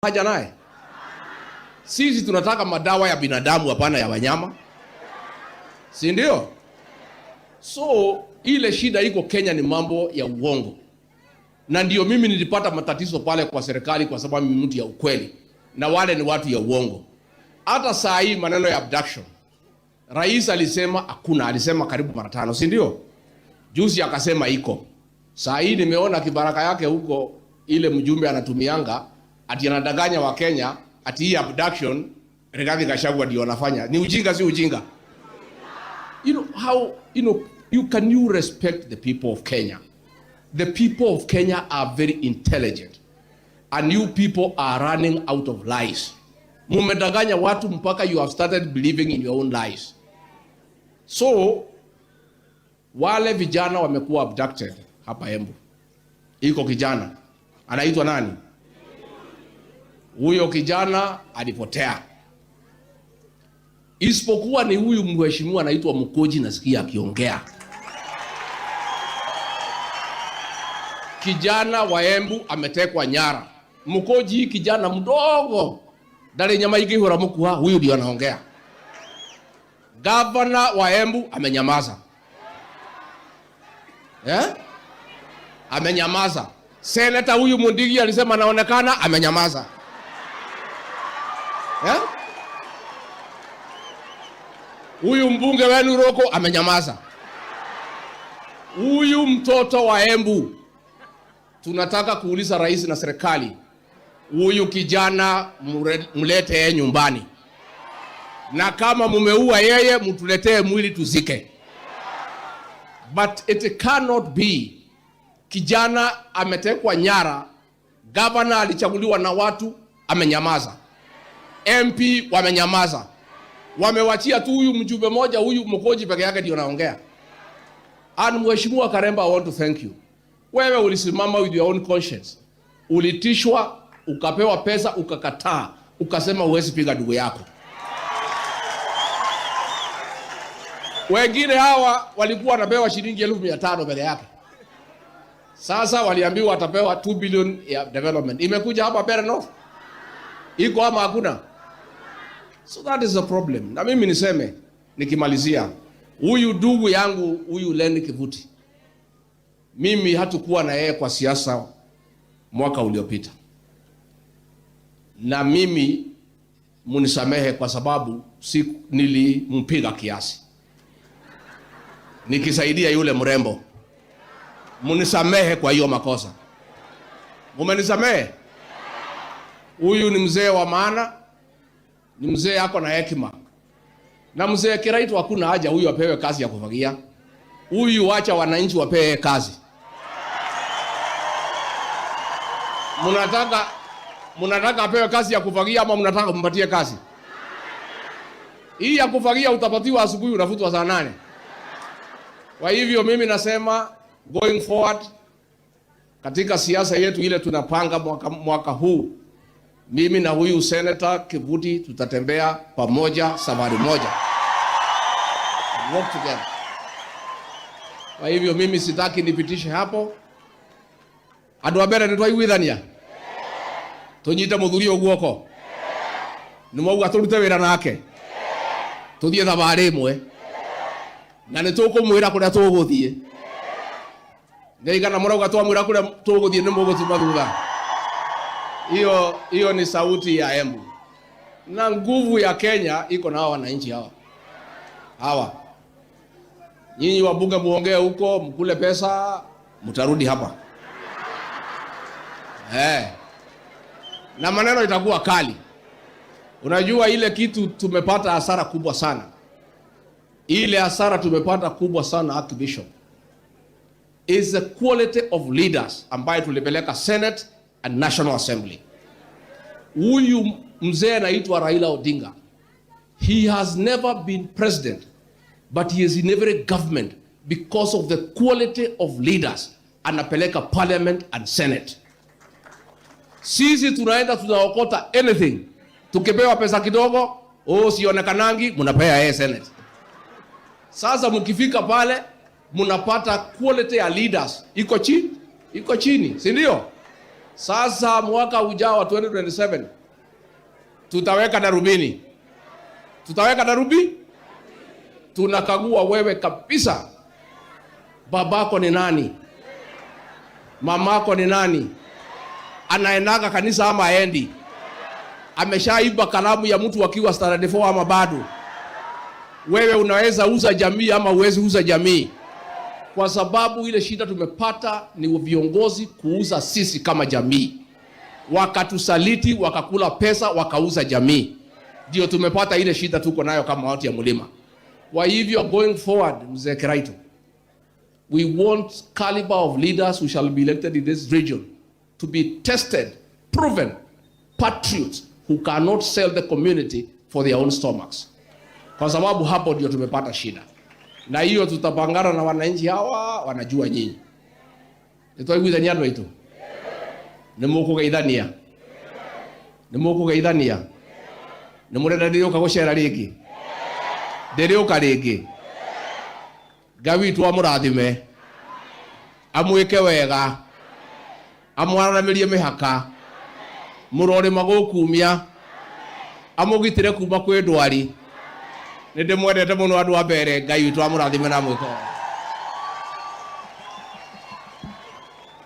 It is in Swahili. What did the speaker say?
haja naye. Sisi tunataka madawa ya binadamu, hapana ya wanyama, si ndio? So ile shida iko Kenya ni mambo ya uongo, na ndio mimi nilipata matatizo pale kwa serikali, kwa sababu mimi mtu ya ukweli na wale ni watu ya uongo. Hata saa hii maneno ya abduction, rais alisema hakuna, alisema karibu mara 5, si ndio? Juzi akasema iko. Saa hii nimeona kibaraka yake huko, ile mjumbe anatumianga ati anadanganya wa Kenya ati hii abduction Rigathi Gachagua ndio anafanya. Ni ujinga, si ujinga? Can you respect the people of Kenya? The people of Kenya are very intelligent, and you people are running out of lies. Mumedanganya watu mpaka you have started believing in your own lies. So wale vijana wamekuwa abducted hapa Embu. Iko kijana anaitwa nani? Huyo kijana alipotea. Isipokuwa ni huyu mheshimiwa anaitwa Mkoji, nasikia akiongea. Kijana wa Embu ametekwa nyara. Mkoji kijana mdogo, dale nyama ikihura mkuha, huyu ndio anaongea. Governor wa Embu amenyamaza. Amenyamaza. Senator huyu Mundigi alisema anaonekana, amenyamaza. Huyu mbunge wenu Roko amenyamaza. Huyu mtoto wa Embu tunataka kuuliza rais na serikali, huyu kijana mlete yeye nyumbani, na kama mumeua yeye mtuletee mwili tuzike. But it cannot be kijana ametekwa nyara, governor alichaguliwa na watu, amenyamaza. MP wamenyamaza. Wamewachia tu huyu mjumbe moja, huyu Mkoji peke yake ndio anaongea. And Mheshimiwa Karemba, I want to thank you. Wewe ulisimama with your own conscience. Ulitishwa, ukapewa pesa, ukakataa, ukasema huwezi piga ndugu yako. Wengine hawa walikuwa wanapewa shilingi 1500 peke yake. Sasa waliambiwa watapewa 2 billion ya development. Imekuja hapa Bere North? Iko ama hakuna? So that is the problem. Na mimi niseme nikimalizia, huyu ndugu yangu huyu Lenny Kivuti, mimi hatukuwa na yeye kwa siasa mwaka uliopita. Na mimi munisamehe kwa sababu nilimpiga kiasi, nikisaidia yule mrembo. Munisamehe kwa hiyo makosa. Mumenisamehe? Huyu ni mzee wa maana, ni mzee yako na hekima. Na mzee Kiraitu hakuna haja huyu apewe kazi ya kufagia. Huyu acha wananchi wapewe kazi. Munataka apewe kazi ya kufagia ama munataka mpatie kazi? Hii ya kufagia utapatiwa asubuhi, unafutwa saa 8. Kwa hivyo mimi nasema going forward katika siasa yetu ile tunapanga mwaka huu, mimi na huyu Senator Kivuti tutatembea pamoja, safari moja. Work together. Kwa hivyo mimi sitaki nipitishe hapo. Andu abere ni twaiguithania. Tunyite muthurio guoko. Ni mauga turute wira nake. Tuthie thabari imwe. Na ni tukumwira kuria tuguthie. Ngeigana murauga twamwira kuria tuguthie ni mugutuma thutha. Hiyo ni sauti ya Embu. Na nguvu ya Kenya iko na hawa wananchi hawa. Nyinyi wabunge muongee huko, mkule pesa, mtarudi hapa. Na maneno itakuwa kali. Unajua ile kitu tumepata hasara kubwa sana. Ile hasara tumepata kubwa sana, Archbishop, is the quality of leaders ambaye tulipeleka Senate and National Assembly. Huyu mzee anaitwa Raila Odinga. He has never been president, but he is in every government because of the quality of leaders anapeleka parliament and Senate. Sisi tunaenda tunaokota anything. Tukipewa pesa kidogo, sionekanangi, munapea yeye Senate. Sasa mkifika pale, munapata quality ya leaders iko chini, si ndio? Sasa mwaka ujao wa 2027 tutaweka darubini. Tutaweka darubini. Tunakagua wewe kabisa. Babako ni nani? Mamako ni nani? Anaendaga kanisa ama aendi? Ameshaiba kalamu ya mtu akiwa standard 4 ama bado? Wewe unaweza uza jamii ama uwezi uza jamii? Kwa sababu ile shida tumepata ni viongozi kuuza sisi kama jamii. Wakatusaliti, wakakula pesa, wakauza jamii. Ndio tumepata ile shida tuko nayo kama watu ya mlima. Kwa hivyo going forward, Mzee Kiraito, we want caliber of leaders who shall be elected in this region to be tested, proven, patriots who cannot sell the community for their own stomachs. Kwa sababu hapo ndio tumepata shida. Na hiyo tutapangana na wananchi hawa wanajua nyinyi. Nitoiguithania andũ aitũ. Nĩmũkũgeithania. Nĩmũkũgeithania. Nĩmũrenda ndĩrĩũka gũcera rĩngĩ. Ndĩrĩũka rĩngĩ. Ngai witũ amũrathime. Amwĩke wega. Amwaranĩrie mĩhaka. Mũrore magũkumia. Amũgitĩre kuma kwĩ ndwari. Nĩndĩmwendete mũno andũ a mbere. Ngai witũ amũrathime na mwĩke.